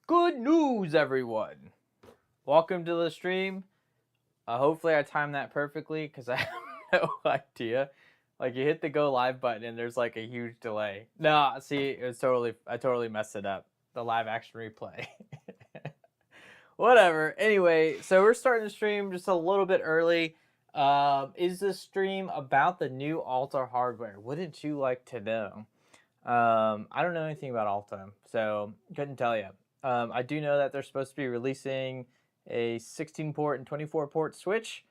Good news, everyone! Welcome to the stream. Hopefully I timed that perfectly because I have no idea. Like, you hit the go live button and there's like a huge delay. No, see, I totally messed it up. The live action replay. Whatever. Anyway, so we're starting the stream just a little bit early. Is this stream about the new Alta hardware? Wouldn't you like to know? I don't know anything about Alta, so couldn't tell you. I do know that they're supposed to be releasing a 16-port and 24-port switch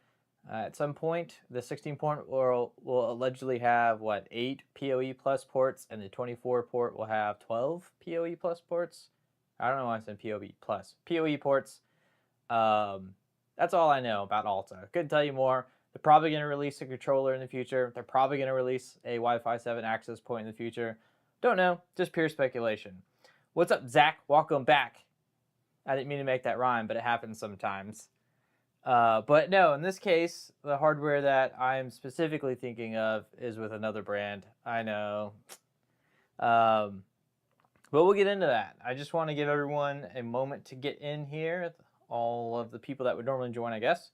at some point. The 16-port will allegedly have, 8 PoE plus ports, and the 24-port will have 12 PoE plus ports. I don't know why I said PoE plus. PoE ports. That's all I know about Alta. Couldn't tell you more. They're probably going to release a controller in the future. They're probably going to release a Wi-Fi 7 access point in the future. Don't know. Just pure speculation. What's up, Zach? Welcome back. I didn't mean to make that rhyme, but it happens sometimes. But no, in this case, the hardware that I'm specifically thinking of is with another brand. I know. But we'll get into that. I just want to give everyone a moment to get in here. All of the people that would normally join, I guess.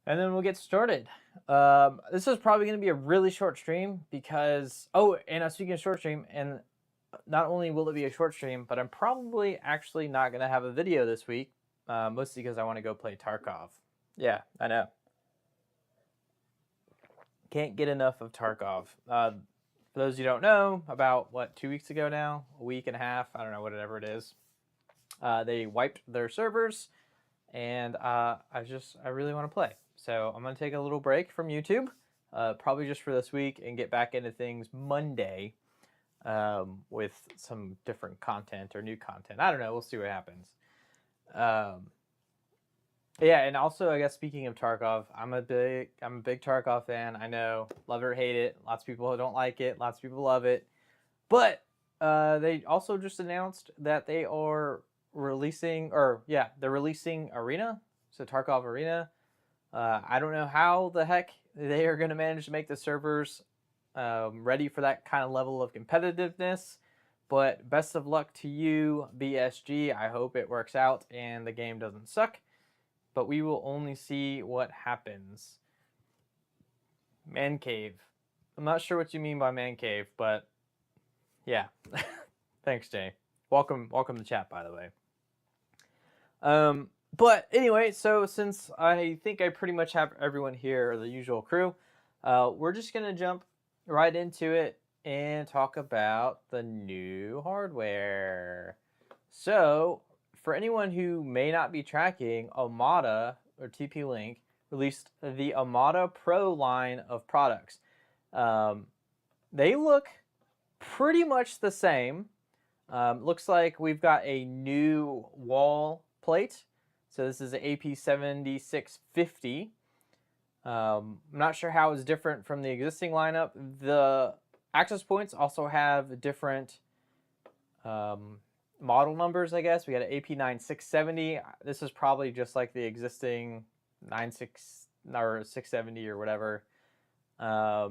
And then we'll get started. This is probably going to be a really short stream because... Oh, and speaking of short stream, and not only will it be a short stream, but I'm probably actually not going to have a video this week, mostly because I want to go play Tarkov. Yeah, I know. Can't get enough of Tarkov. For those who don't know, about, 2 weeks ago now? A week and a half? I don't know, whatever it is. They wiped their servers, and I really want to play. So I'm going to take a little break from YouTube, probably just for this week, and get back into things Monday with some different content or new content. I don't know. We'll see what happens. Yeah, and also, I guess, speaking of Tarkov, I'm a big Tarkov fan. I know, love it or hate it. Lots of people don't like it. Lots of people love it. But they also just announced that they are releasing, they're releasing Arena. So Tarkov Arena. I don't know how the heck they are going to manage to make the servers ready for that kind of level of competitiveness. But best of luck to you, BSG. I hope it works out and the game doesn't suck. But we will only see what happens. Man cave. I'm not sure what you mean by man cave, but yeah. Thanks, Jay. Welcome to chat, by the way. But anyway, so since I think I pretty much have everyone here, the usual crew, we're just going to jump right into it and talk about the new hardware. So, for anyone who may not be tracking, Omada, or TP-Link, released the Omada Pro line of products. They look pretty much the same. Looks like we've got a new wall plate. So this is an AP7650. I'm not sure how it's different from the existing lineup. The access points also have different model numbers, I guess. We got an AP9670. This is probably just like the existing 96 or 670 or whatever. I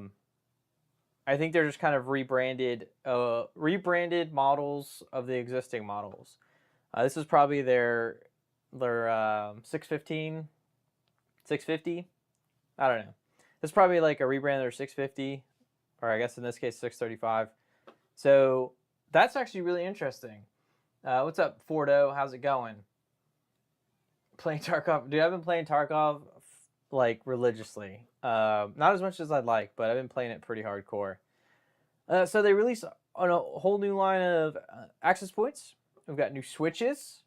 think they're just kind of rebranded models of the existing models. This is probably their 650. I don't know. This is probably like a rebrand of their 650, or I guess in this case 635. So that's actually really interesting. What's up, Fordo? How's it going? Playing Tarkov, dude. I've been playing Tarkov like religiously. Not as much as I'd like, but I've been playing it pretty hardcore. So they released on a whole new line of access points. We've got new switches.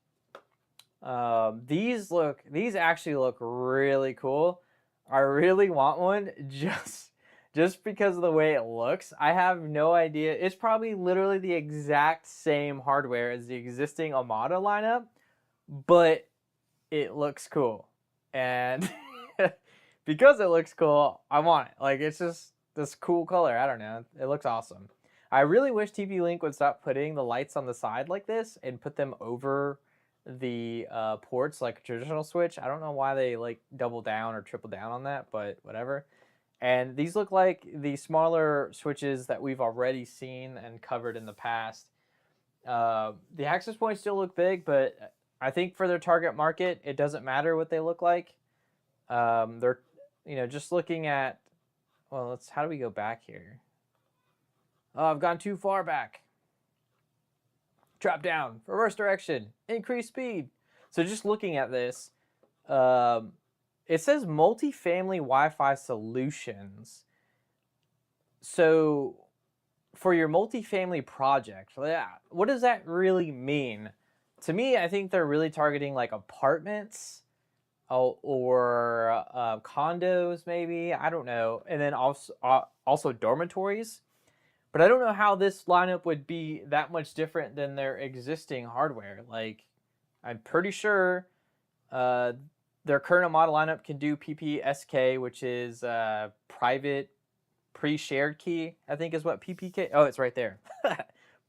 These actually look really cool. I really want one just because of the way it looks. I have no idea. It's probably literally the exact same hardware as the existing Omada lineup, but it looks cool. And because it looks cool, I want it. Like, it's just this cool color. I don't know. It looks awesome. I really wish TP-Link would stop putting the lights on the side like this and put them over the ports like a traditional Switch. I don't know why they like double down or triple down on that, but whatever. And these look like the smaller switches that we've already seen and covered in the past. The access points still look big, but I think for their target market, it doesn't matter what they look like. They're, just looking at, well, how do we go back here? Oh, I've gone too far back. Drop down, reverse direction, increase speed. So just looking at this, it says multifamily Wi-Fi solutions. So for your multifamily project, what does that really mean? To me, I think they're really targeting like apartments or condos, maybe. I don't know. And then also dormitories. But I don't know how this lineup would be that much different than their existing hardware. Like, I'm pretty sure their current Omada lineup can do PPSK, which is private pre-shared key, I think is what PPK. Oh, it's right there.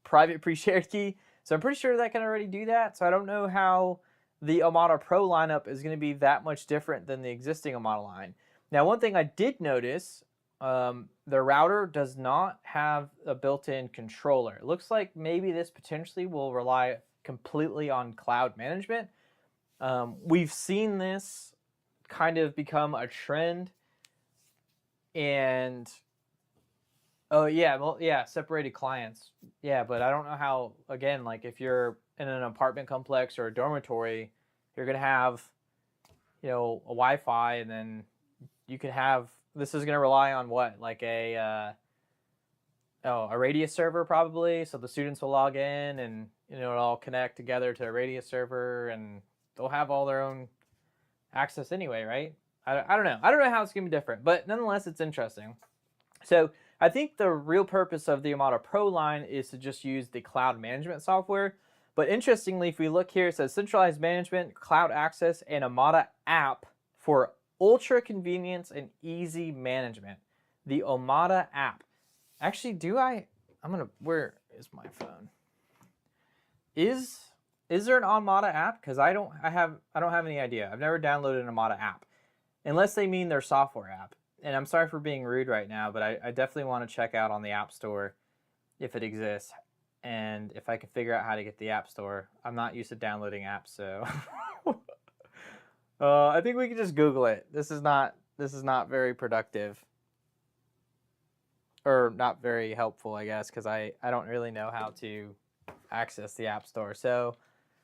Private pre-shared key. So I'm pretty sure that can already do that. So I don't know how the Omada Pro lineup is going to be that much different than the existing Omada line. Now, one thing I did notice, the router does not have a built-in controller. It looks like maybe this potentially will rely completely on cloud management. We've seen this kind of become a trend, and oh yeah, well yeah, separated clients. Yeah, but I don't know how, again, like if you're in an apartment complex or a dormitory, you're gonna have, a Wi-Fi, and then you can have, this is gonna rely on what, like a Radius server probably. So the students will log in, and it'll all connect together to a Radius server, and they'll have all their own access anyway, right? I don't know. I don't know how it's gonna be different, but nonetheless, it's interesting. So I think the real purpose of the Omada Pro line is to just use the cloud management software. But interestingly, if we look here, it says centralized management, cloud access, and Omada app for ultra convenience and easy management. The Omada app. Actually, where is my phone? Is there an Omada app? Because I don't have any idea. I've never downloaded an Omada app, unless they mean their software app. And I'm sorry for being rude right now, but I definitely want to check out on the App Store if it exists, and if I can figure out how to get the App Store. I'm not used to downloading apps, so I think we can just Google it. This is not very productive, or not very helpful, I guess, because I don't really know how to access the App Store. So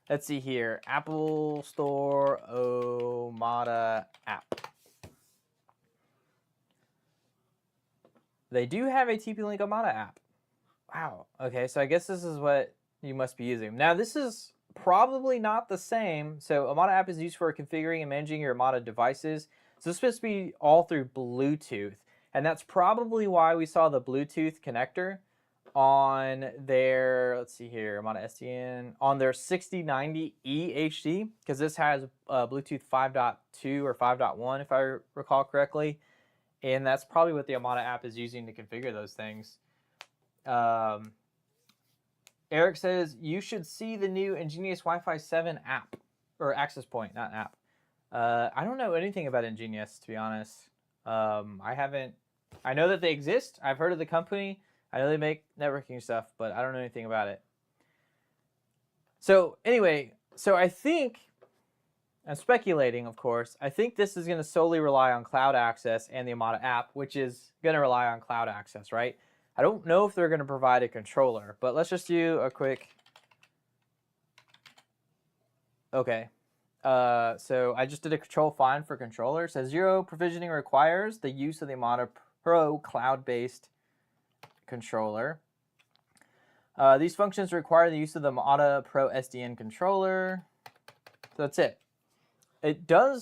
let's see here, Apple Store Omada app. They do have a TP-Link Omada app. Wow. Okay, so I guess this is what you must be using. Now, this is probably not the same. So Omada app is used for configuring and managing your Omada devices. So this is supposed to be all through Bluetooth. And that's probably why we saw the Bluetooth connector on their, let's see here, Omada SDN, on their 6090E HD, because this has Bluetooth 5.2 or 5.1, if I recall correctly. And that's probably what the Omada app is using to configure those things. Eric says, you should see the new Ingenious Wi-Fi 7 app, or access point, not app. I don't know anything about Ingenious, to be honest. I know that they exist. I've heard of the company. I know they make networking stuff, but I don't know anything about it. So anyway, I think, I'm speculating, of course, I think this is going to solely rely on cloud access and the Omada app, which is going to rely on cloud access, right? I don't know if they're going to provide a controller, but let's just do a quick... Okay. So I just did a control find for controller. It says 0 provisioning requires the use of the Omada Pro cloud-based controller. These functions require the use of the Omada Pro SDN controller. So that's it.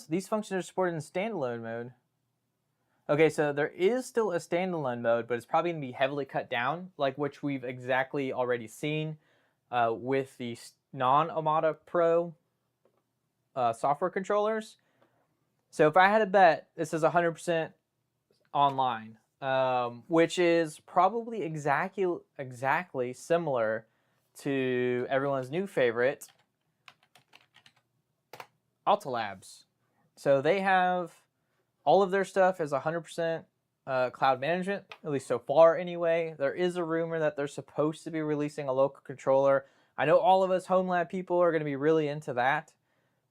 These functions are supported in standalone mode. Okay, so there is still a standalone mode, but it's probably going to be heavily cut down, like which we've exactly already seen with the non-Omada Pro software controllers. So if I had to bet, this is 100% online, which is probably exactly similar to everyone's new favorite, Alta Labs. So they have all of their stuff is 100% cloud management, at least so far anyway. There is a rumor that they're supposed to be releasing a local controller. I know all of us home lab people are going to be really into that,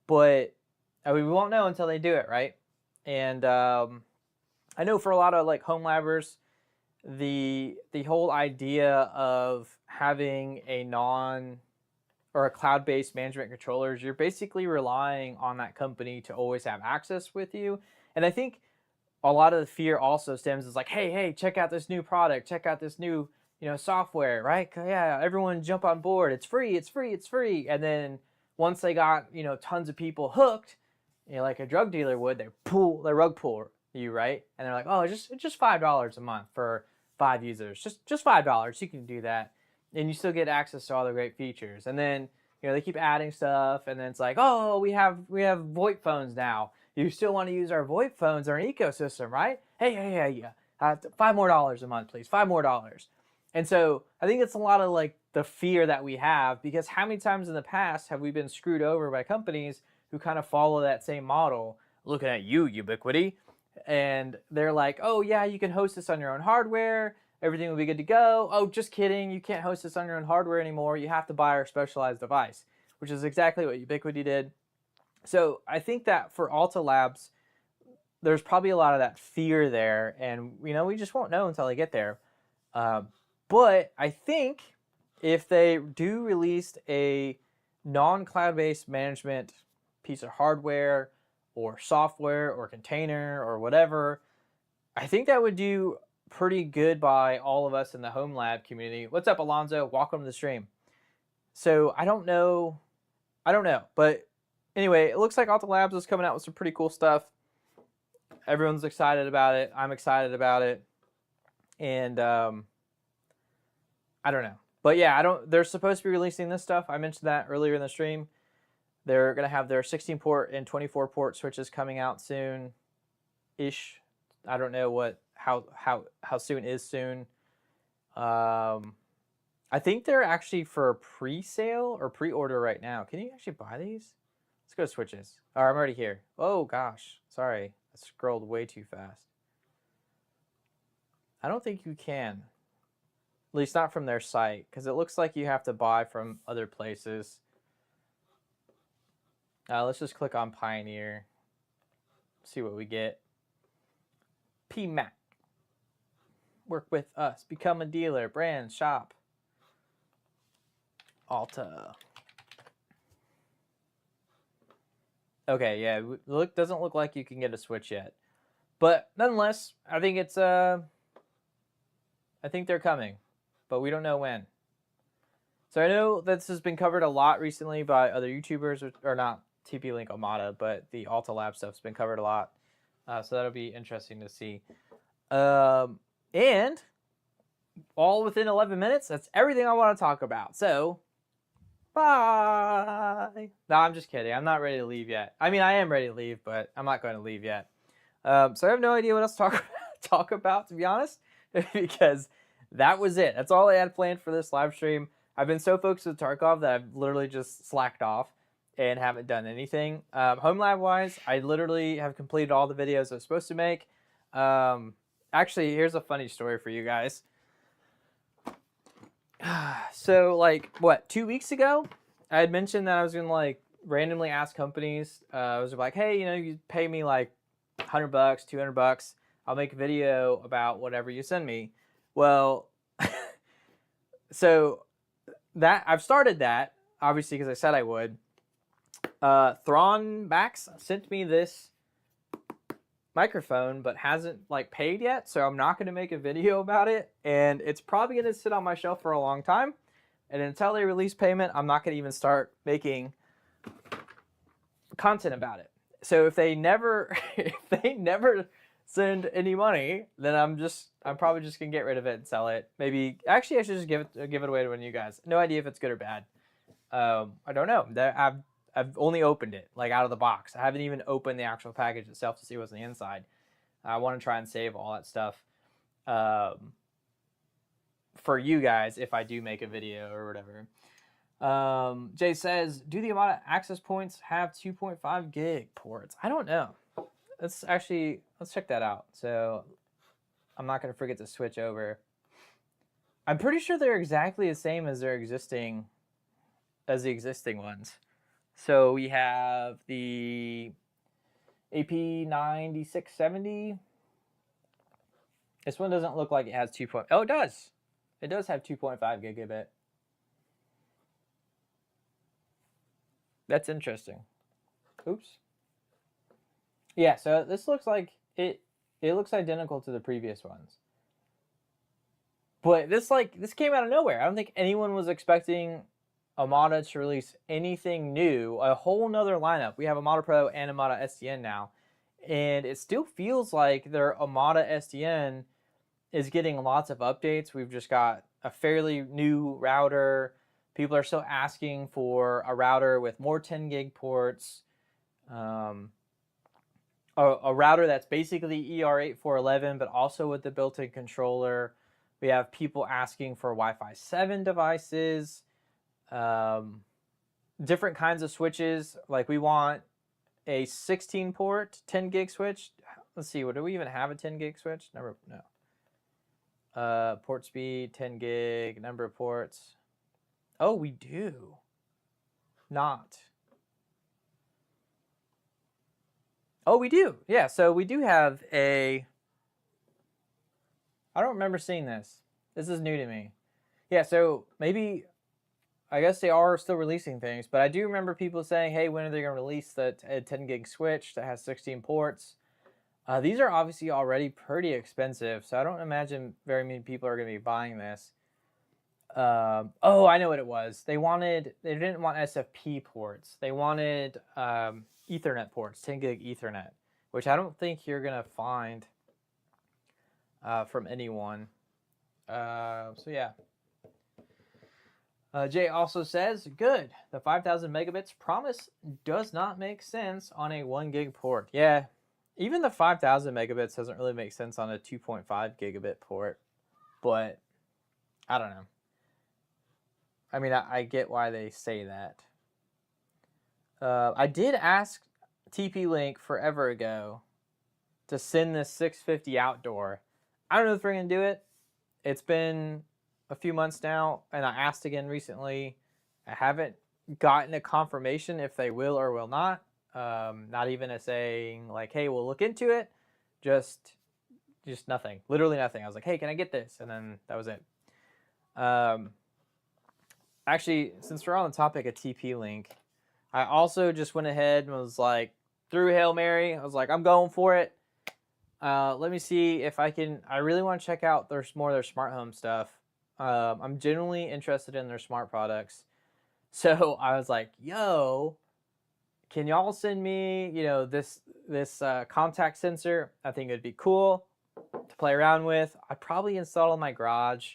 but I mean, we won't know until they do it, right? And I know for a lot of like home labbers, the whole idea of having a cloud-based management controllers, you're basically relying on that company to always have access with you. And I think a lot of the fear also stems is like, hey, check out this new product, check out this new, software, right? Yeah, everyone jump on board. It's free, it's free, it's free. And then once they got, tons of people hooked, like a drug dealer would, they rug pull you, right? And they're like, oh, it's just $5 a month for 5 users, just $5. You can do that, and you still get access to all the great features. And then they keep adding stuff, and then it's like, oh, we have VoIP phones now. You still want to use our VoIP phones, our ecosystem, right? Hey, $5 more a month, please. $5 more. And so I think it's a lot of like the fear that we have, because how many times in the past have we been screwed over by companies who kind of follow that same model? Looking at you, Ubiquity. And they're like, oh yeah, you can host this on your own hardware. Everything will be good to go. Oh, just kidding. You can't host this on your own hardware anymore. You have to buy our specialized device, which is exactly what Ubiquity did. So I think that for Alta Labs, there's probably a lot of that fear there, and we just won't know until they get there. But I think if they do release a non-cloud-based management piece of hardware or software or container or whatever, I think that would do pretty good by all of us in the home lab community. What's up, Alonzo? Welcome to the stream. So I don't know, but anyway, it looks like Alta Labs is coming out with some pretty cool stuff. Everyone's excited about it. I'm excited about it. And I don't know. But yeah, they're supposed to be releasing this stuff. I mentioned that earlier in the stream. They're going to have their 16-port and 24-port switches coming out soon-ish. I don't know how soon is soon. I think they're actually for pre-sale or pre-order right now. Can you actually buy these? Let's go to switches. All right, I'm already here. Oh, gosh. Sorry. I scrolled way too fast. I don't think you can. At least not from their site, because it looks like you have to buy from other places. Let's just click on Pioneer. See what we get. PMAC. Work with us. Become a dealer. Brand. Shop. Alta. Okay, yeah. Doesn't look like you can get a switch yet. But nonetheless, I think it's I think they're coming, but we don't know when. So I know this has been covered a lot recently by other YouTubers, or not TP-Link Omada, but the Alta Lab stuff's been covered a lot. So that'll be interesting to see. And all within 11 minutes, that's everything I want to talk about. So, bye. No, I'm just kidding. I'm not ready to leave yet. I mean, I am ready to leave, but I'm not going to leave yet. So I have no idea what else to talk about, to be honest, because that was it. That's all I had planned for this live stream. I've been so focused with Tarkov that I've literally just slacked off and haven't done anything. Home lab wise, I literally have completed all the videos I was supposed to make. Actually, here's a funny story for you guys. So like, 2 weeks ago, I had mentioned that I was gonna like randomly ask companies. I was like, hey, you pay me like $100, $200. I'll make a video about whatever you send me. Well, so that I've started that, obviously, because I said I would. Thrawn Max sent me this microphone, but hasn't like paid yet, so I'm not going to make a video about it, and it's probably going to sit on my shelf for a long time. And until they release payment, I'm not going to even start making content about it. So if they never send any money, then I'm probably just gonna get rid of it and sell it. Maybe actually I should just give it away to one of you guys. No idea if it's good or bad. I don't know. I've only opened it like out of the box. I haven't even opened the actual package itself to see what's on the inside. I want to try and save all that stuff for you guys if I do make a video or whatever. Jay says, do the Omada access points have 2.5 gig ports? I don't know. Let's check that out. So I'm not going to forget to switch over. I'm pretty sure they're exactly the same as their existing as the existing ones. So we have the AP9670. This one doesn't look like it has 2. Oh, it does. It does have 2.5 gigabit. That's interesting. Oops. Yeah, so this looks like it looks identical to the previous ones. But this came out of nowhere. I don't think anyone was expecting Omada to release anything new, a whole nother lineup. We have Omada Pro and Omada SDN now. And it still feels like their Omada SDN is getting lots of updates. We've just got a fairly new router. People are still asking for a router with more 10 gig ports. A router that's basically ER8411, but also with the built-in controller. We have people asking for Wi-Fi 7 devices, different kinds of switches. Like we want a 16 port 10 gig switch. Let's see, do we even have a 10 gig switch? No. Port speed, 10 gig, number of ports. Oh, we do. Not. Oh, we do. Yeah, so we do have a... I don't remember seeing this. This is new to me. Yeah, so maybe... I guess they are still releasing things, but I do remember people saying, hey, when are they going to release the 10 gig switch that has 16 ports? These are obviously already pretty expensive, so I don't imagine very many people are going to be buying this. Oh, I know what it was. They didn't want SFP ports. They wanted Ethernet ports, 10 gig Ethernet, which I don't think you're going to find from anyone. So yeah. Jay also says, good, the 5,000 megabits promise does not make sense on a 1 gig port. Yeah, even the 5,000 megabits doesn't really make sense on a 2.5 gigabit port, but I don't know. I mean, I get why they say that. I did ask TP-Link forever ago to send this 650 outdoor. I don't know if they're going to do it. It's been a few months now, and I asked again recently. I haven't gotten a confirmation if they will or will not. Not even a saying like, hey, we'll look into it. Just nothing. Literally nothing. I was like, hey, can I get this? And then that was it. Actually, since we're on the topic of TP-Link, I also just went ahead and was like, threw Hail Mary. I was like, I'm going for it. Let me see if I can. I really want to check out more of their smart home stuff. I'm genuinely interested in their smart products. So I was like, yo, can y'all send me, this contact sensor? I think it'd be cool to play around with. I'd probably install it in my garage.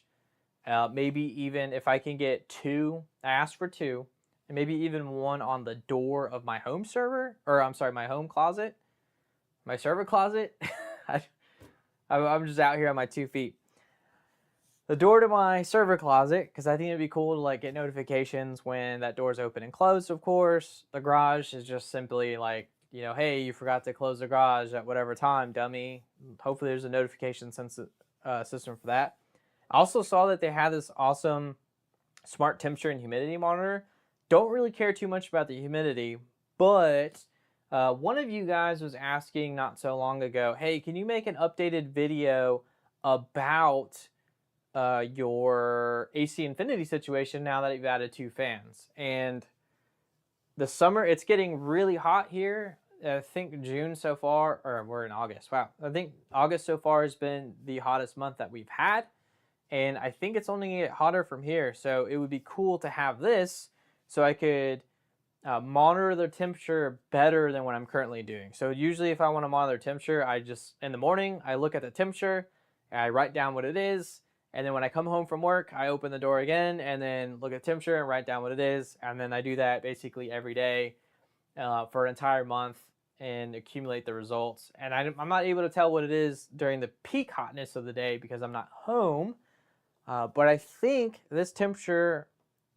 Maybe even if I can get 2, I asked for 2, and maybe even 1 on the door of my home server, or I'm sorry, my home closet, my server closet. I'm just out here on my 2 feet. The door to my server closet, because I think it'd be cool to like get notifications when that door's open and closed, of course. The garage is just simply like, hey, you forgot to close the garage at whatever time, dummy. Hopefully there's a notification system for that. I also saw that they had this awesome smart temperature and humidity monitor. Don't really care too much about the humidity, but one of you guys was asking not so long ago, hey, can you make an updated video about your AC Infinity situation now that you've added 2 fans? And the summer, it's getting really hot here. I think June so far, or we're in August. Wow. I think August so far has been the hottest month that we've had. And I think it's only going to get hotter from here. So it would be cool to have this so I could monitor the temperature better than what I'm currently doing. So usually if I want to monitor temperature, in the morning, I look at the temperature, I write down what it is. And then when I come home from work, I open the door again and then look at temperature and write down what it is. And then I do that basically every day for an entire month and accumulate the results. And I'm not able to tell what it is during the peak hotness of the day because I'm not home. But I think this temperature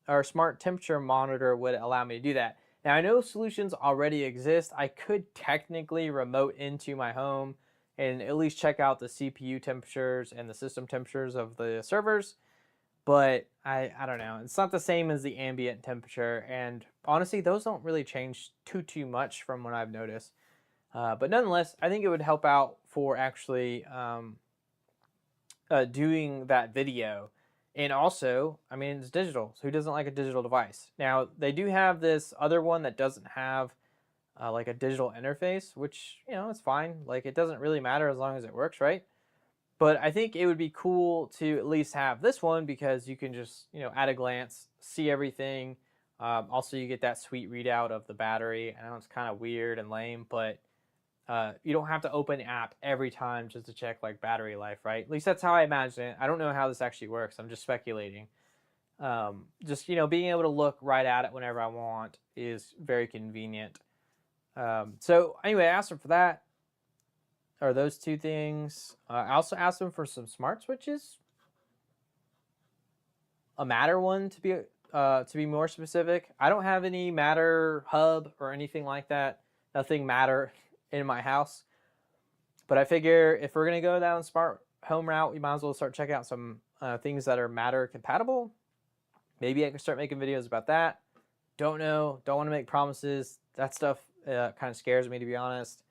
or smart temperature monitor would allow me to do that. Now I know solutions already exist. I could technically remote into my home and at least check out the CPU temperatures and the system temperatures of the servers. but I don't know. It's not the same as the ambient temperature, and honestly, those don't really change too much from what I've noticed. But nonetheless, I think it would help out for actually doing that video. And also, I mean, it's digital, so who doesn't like a digital device? Now, they do have this other one that doesn't have like a digital interface, which, you know, it's fine. Like, it doesn't really matter as long as it works, right? But I think it would be cool to at least have this one because you can just, you know, at a glance, see everything. Also, you get that sweet readout of the battery. I know it's kind of weird and lame, but you don't have to open the app every time just to check like battery life, right? At least that's how I imagine it. I don't know how this actually works. I'm just speculating. Just, you know, being able to look right at it whenever I want is very convenient. So anyway, I asked them for that. Or those two things. I also asked them for some smart switches. A Matter one to be more specific. I don't have any Matter hub or anything like that. Nothing Matter in my house. But I figure if we're gonna go down smart home route, we might as well start checking out some things that are Matter compatible. Maybe I can start making videos about that. Don't know. Don't want to make promises. That stuff kind of scares me, to be honest.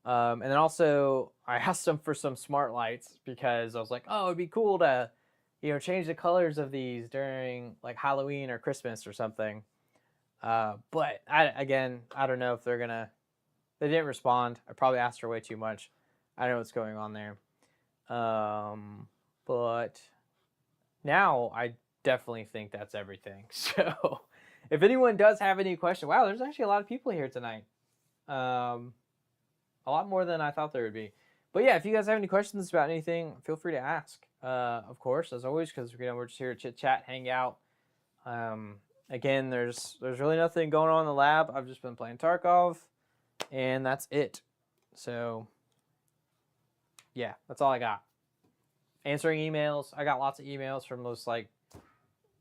And then also, I asked them for some smart lights because I was like, oh, it'd be cool to, you know, change the colors of these during like Halloween or Christmas or something. But again, I don't know if they're gonna. They didn't respond. I probably asked for way too much. I don't know what's going on there. But now I definitely think that's everything. So if anyone does have any questions, wow, there's actually a lot of people here tonight. A lot more than I thought there would be. But yeah, if you guys have any questions about anything, feel free to ask. Of course, as always, because you know, we're just here to chit chat, hang out. Again, there's really nothing going on in the lab. I've just been playing Tarkov, and that's it. So yeah, that's all I got. Answering emails. I got lots of emails from those like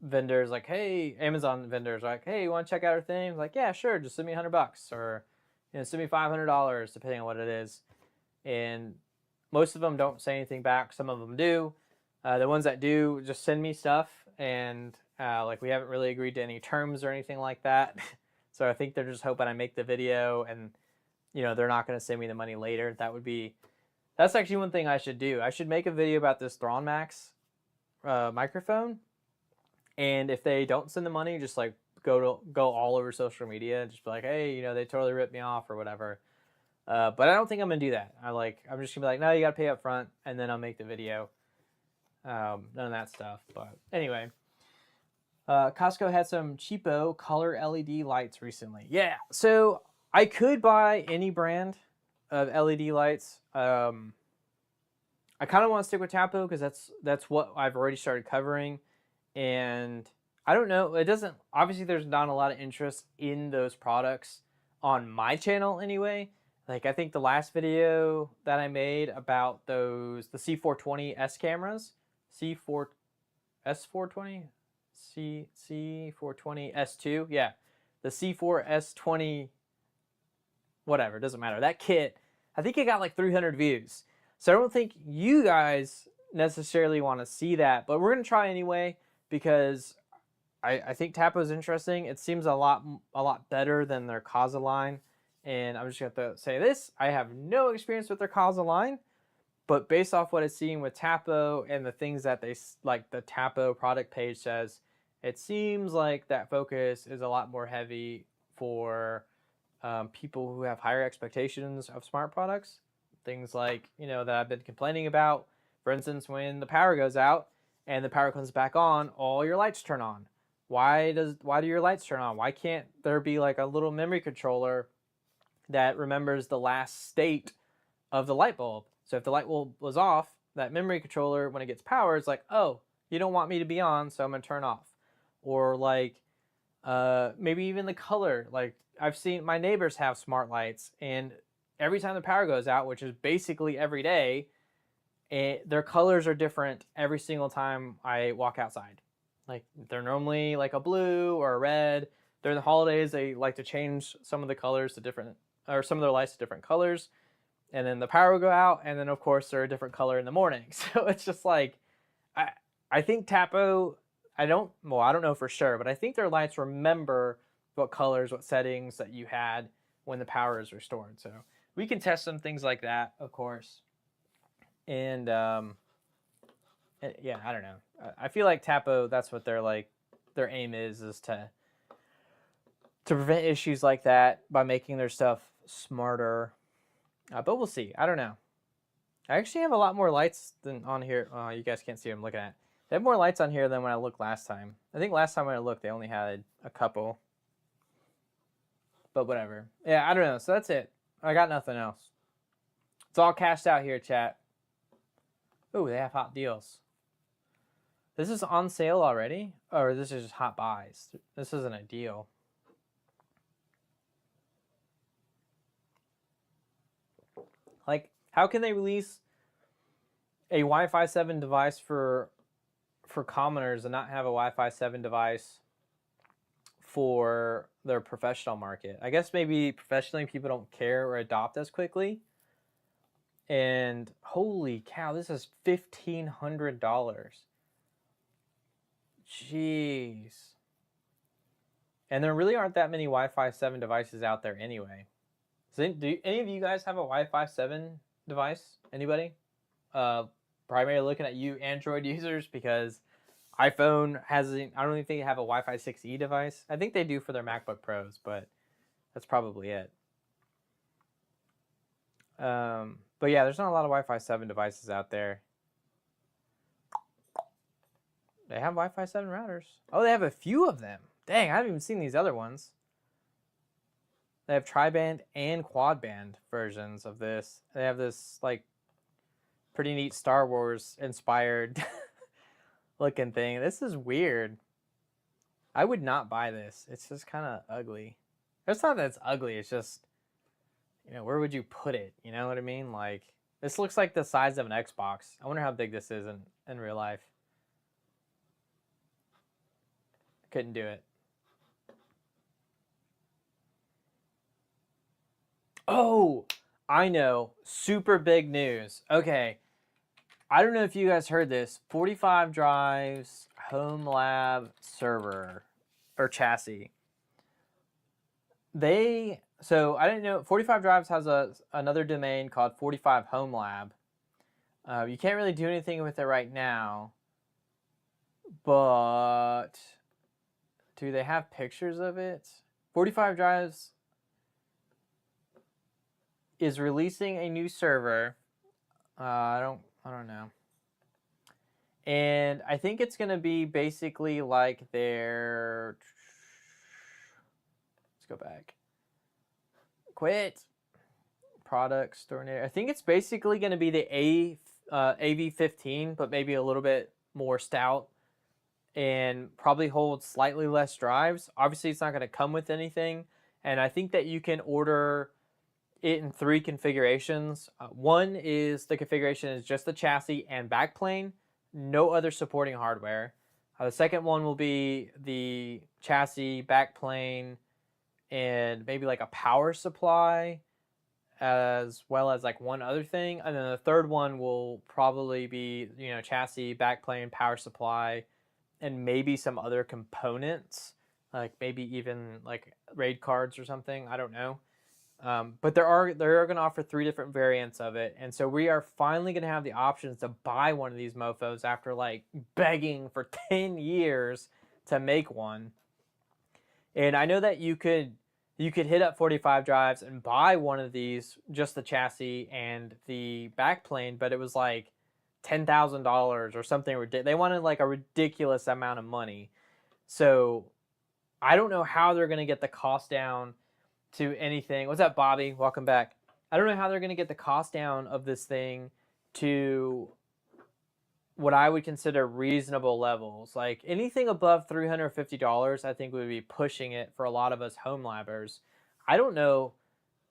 vendors, like, hey, Amazon vendors, like, hey, you want to check out our thing? Like, yeah, sure, just send me $100 or, you know, send me $500, depending on what it is. And most of them don't say anything back. Some of them do. The ones that do just send me stuff, and like we haven't really agreed to any terms or anything like that. So I think they're just hoping I make the video, and you know, they're not going to send me the money later. That's actually one thing I should do. I should make a video about this Thrawn Max microphone, and if they don't send the money, just like go all over social media and just be like, hey, you know, they totally ripped me off or whatever. But I don't think I'm gonna do that. I'm just gonna be like, no, you gotta pay up front, and then I'll make the video. None of that stuff. But anyway, Costco had some cheapo color LED lights recently. Yeah, so I could buy any brand of LED lights. I kind of want to stick with Tapo because that's what I've already started covering, and I don't know. It doesn't, obviously there's not a lot of interest in those products on my channel anyway. Like, I think the last video that I made about the C420S cameras, S420, C420S2, yeah, the C4S20, whatever, doesn't matter. That kit, I think it got like 300 views. So I don't think you guys necessarily want to see that, but we're going to try anyway because I think Tapo is interesting. It seems a lot better than their Kaza line. And I'm just going to say this. I have no experience with their Kaza line, but based off what I've seen with Tapo and the things that they, like the Tapo product page says, it seems like that focus is a lot more heavy for people who have higher expectations of smart products. Things like, you know, that I've been complaining about. For instance, when the power goes out and the power comes back on, all your lights turn on. Why do your lights turn on? Why can't there be like a little memory controller that remembers the last state of the light bulb? So if the light bulb was off, that memory controller, when it gets power, is like, oh, you don't want me to be on, so I'm gonna turn off. Or like maybe even the color. Like, I've seen my neighbors have smart lights, and every time the power goes out, which is basically every day, their colors are different every single time I walk outside. Like, they're normally like a blue or a red. During the holidays, they like to change some of the colors to different, or some of their lights to different colors. And then the power will go out, and then of course they're a different color in the morning. So it's just like, I think Tapo I don't know for sure, but I think their lights remember what colors, what settings that you had when the power is restored. So we can test some things like that, of course. And yeah, I don't know. I feel like Tapo, that's what their aim is to prevent issues like that by making their stuff smarter. But we'll see. I don't know. I actually have a lot more lights than on here. You guys can't see what I'm looking at. They have more lights on here than when I looked last time. I think last time when I looked, they only had a couple. But whatever. Yeah, I don't know. So that's it. I got nothing else. It's all cashed out here, chat. Ooh, they have hot deals. This is on sale already? Or this is just hot buys? This isn't a deal. Like, how can they release a Wi-Fi 7 device for commoners and not have a Wi-Fi 7 device for their professional market? I guess maybe professionally people don't care or adopt as quickly. And holy cow, this is $1,500. Jeez. And there really aren't that many Wi-Fi 7 devices out there anyway. So do any of you guys have a Wi-Fi 7 device? Anybody? Primarily looking at you Android users, because iPhone hasn't, I don't even think they have a Wi-Fi 6E device. I think they do for their MacBook Pros, but that's probably it. But yeah, there's not a lot of Wi-Fi 7 devices out there. They have Wi-Fi 7 routers. Oh, they have a few of them. Dang, I haven't even seen these other ones. They have tri-band and quad-band versions of this. They have this, like, pretty neat Star Wars inspired looking thing. This is weird. I would not buy this. It's just kind of ugly. It's not that it's ugly. It's just, you know, where would you put it? You know what I mean? Like, this looks like the size of an Xbox. I wonder how big this is in real life. Couldn't do it. Oh, I know. Super big news. Okay. I don't know if you guys heard this. 45 Drives Home Lab server or chassis. So I didn't know 45 Drives has another domain called 45 Home Lab. You can't really do anything with it right now, but do they have pictures of it? 45 Drives is releasing a new server. I don't know. And I think it's going to be basically like their, let's go back. Quit. Product store. I think it's basically going to be the AV15, but maybe a little bit more stout and probably holds slightly less drives. Obviously, it's not going to come with anything. And I think that you can order it in 3 configurations. One is the configuration is just the chassis and backplane, no other supporting hardware. The second one will be the chassis, backplane, and maybe like a power supply, as well as like one other thing. And then the third one will probably be, you know, chassis, backplane, power supply, and maybe some other components, like maybe even like RAID cards or something. I don't know. But they're going to offer 3 different variants of it. And so we are finally going to have the options to buy one of these mofos after like begging for 10 years to make one. And I know that you could hit up 45 Drives and buy one of these, just the chassis and the backplane, but it was like $10,000 or something ridiculous. They wanted like a ridiculous amount of money. So I don't know how they're going to get the cost down to anything. What's up, Bobby? Welcome back. I don't know how they're going to get the cost down of this thing to what I would consider reasonable levels. Like anything above $350, I think would be pushing it for a lot of us home labbers. I don't know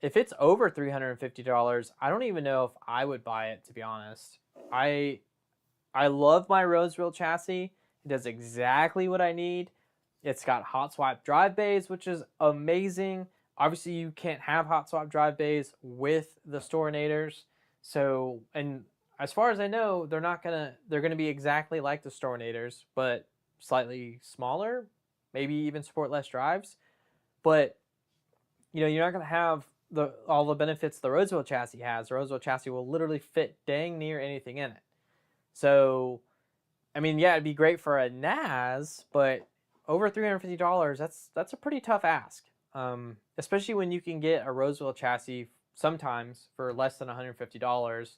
if it's over $350. I don't even know if I would buy it, to be honest. I love my Roseville chassis. It does exactly what I need. It's got hot swap drive bays, which is amazing. Obviously, you can't have hot swap drive bays with the Storinators. So, and as far as I know, they're gonna be exactly like the Storinators, but slightly smaller, maybe even support less drives. But you're not going to have all the benefits the Roseville chassis has. The Roseville chassis will literally fit dang near anything in it. So, I mean, yeah, it'd be great for a NAS, but over $350, that's a pretty tough ask. Especially when you can get a Roseville chassis sometimes for less than $150,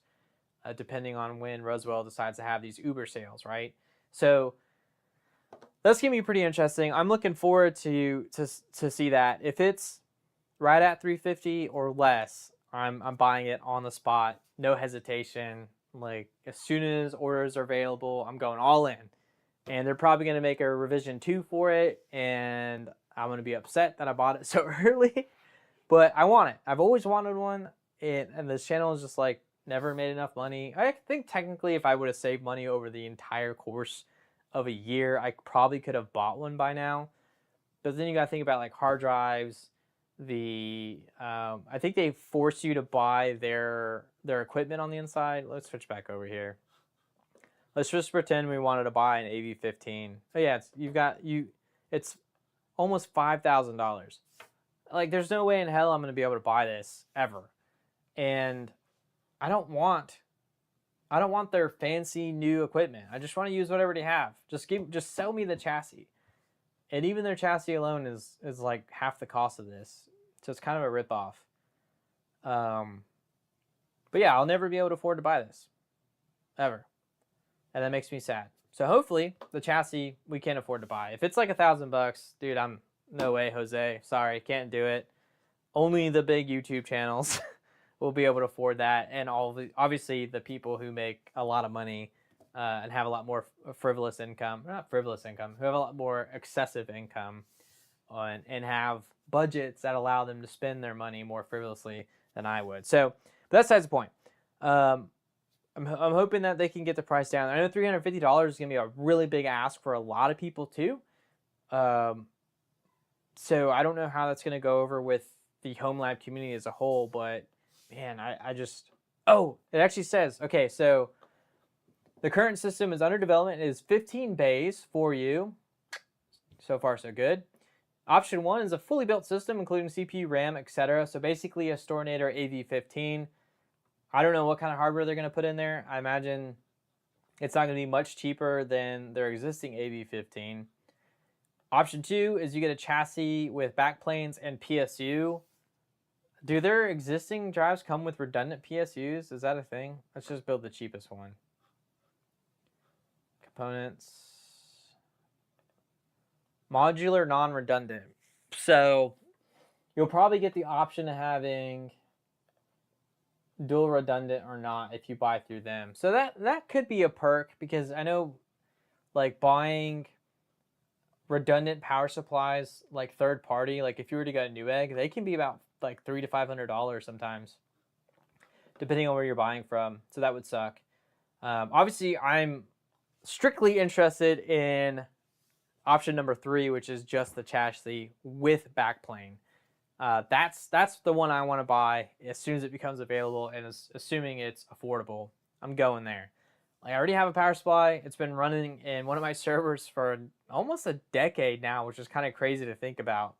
depending on when Roseville decides to have these Uber sales, right? So that's gonna be pretty interesting. I'm looking forward to see that. If it's right at $350 or less, I'm buying it on the spot, no hesitation. Like as soon as orders are available, I'm going all in. And they're probably going to make a revision 2 for it, and I'm going to be upset that I bought it so early. But I want it. I've always wanted one, and this channel is just like never made enough money. I think technically if I would have saved money over the entire course of a year, I probably could have bought one by now. But then you got to think about like hard drives. I think they force you to buy their equipment on the inside. Let's switch back over here. Let's just pretend we wanted to buy an AV15. Oh yeah, it's almost $5,000. Like there's no way in hell I'm going to be able to buy this ever. And I don't want their fancy new equipment. I just want to use whatever they have. Just sell me the chassis. And even their chassis alone is like half the cost of this. So it's kind of a ripoff. But yeah, I'll never be able to afford to buy this. Ever. And that makes me sad. So hopefully the chassis we can't afford to buy. If it's like $1,000, dude, no way, Jose. Sorry, can't do it. Only the big YouTube channels will be able to afford that, and obviously the people who make a lot of money and have a lot more frivolous income, not frivolous income, who have a lot more excessive income, and have budgets that allow them to spend their money more frivolously than I would. So, but that's the point. I'm hoping that they can get the price down. I know $350 is going to be a really big ask for a lot of people too. So I don't know how that's going to go over with the home lab community as a whole, but man, it actually says, okay, so the current system is under development. It is 15 bays for you. So far, so good. Option 1 is a fully built system, including CPU, RAM, etc. So basically a Stornator AV15. I don't know what kind of hardware they're going to put in there. I imagine it's not going to be much cheaper than their existing AV15. Option 2 is you get a chassis with backplanes and PSU. Do their existing drives come with redundant PSUs? Is that a thing? Let's just build the cheapest one. Components. Modular, non-redundant. So you'll probably get the option of having dual redundant or not if you buy through them. So that could be a perk, because I know like buying redundant power supplies, like third party, like if you were to get a Newegg, they can be about like $300 to $500 sometimes, depending on where you're buying from. So that would suck. Obviously, I'm strictly interested in option number 3, which is just the chassis with backplane. That's the one I want to buy as soon as it becomes available, and assuming it's affordable. I'm going there. Like, I already have a power supply. It's been running in one of my servers for almost a decade now, which is kind of crazy to think about.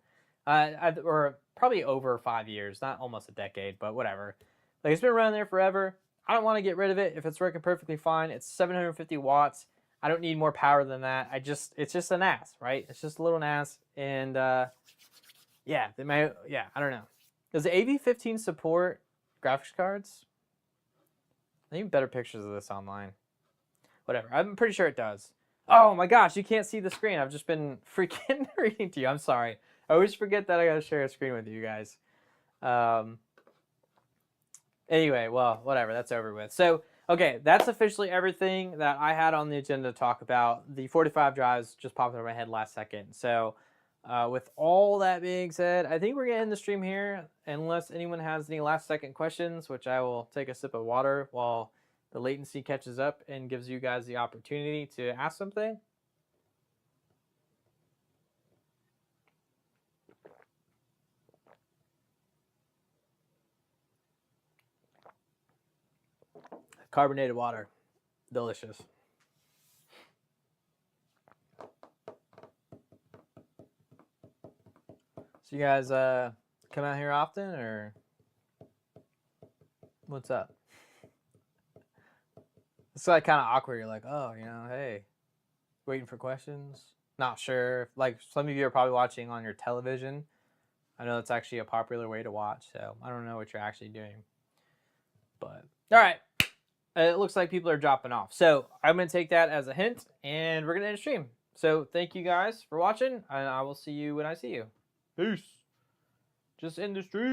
Or probably over 5 years, not almost a decade, but whatever. Like, it's been running there forever. I don't want to get rid of it if it's working perfectly fine. It's 750 watts. I don't need more power than that. It's just a NAS, right? It's just a little NAS, and yeah, I don't know. Does the AV15 support graphics cards? I need better pictures of this online. Whatever, I'm pretty sure it does. Oh my gosh, you can't see the screen. I've just been freaking reading to you. I'm sorry. I always forget that I gotta share a screen with you guys. Anyway, well, whatever, that's over with. So, okay, that's officially everything that I had on the agenda to talk about. The 45 drives just popped over my head last second. So, with all that being said, I think we're going to end the stream here, unless anyone has any last second questions, which I will take a sip of water while the latency catches up and gives you guys the opportunity to ask something. Carbonated water. Delicious. So you guys come out here often, or what's up? It's like kind of awkward. You're like, oh, hey, waiting for questions. Not sure. Like some of you are probably watching on your television. I know it's actually a popular way to watch, so I don't know what you're actually doing. But all right, it looks like people are dropping off. So I'm going to take that as a hint, and we're going to end the stream. So thank you guys for watching, and I will see you when I see you. Peace. Just end the stream.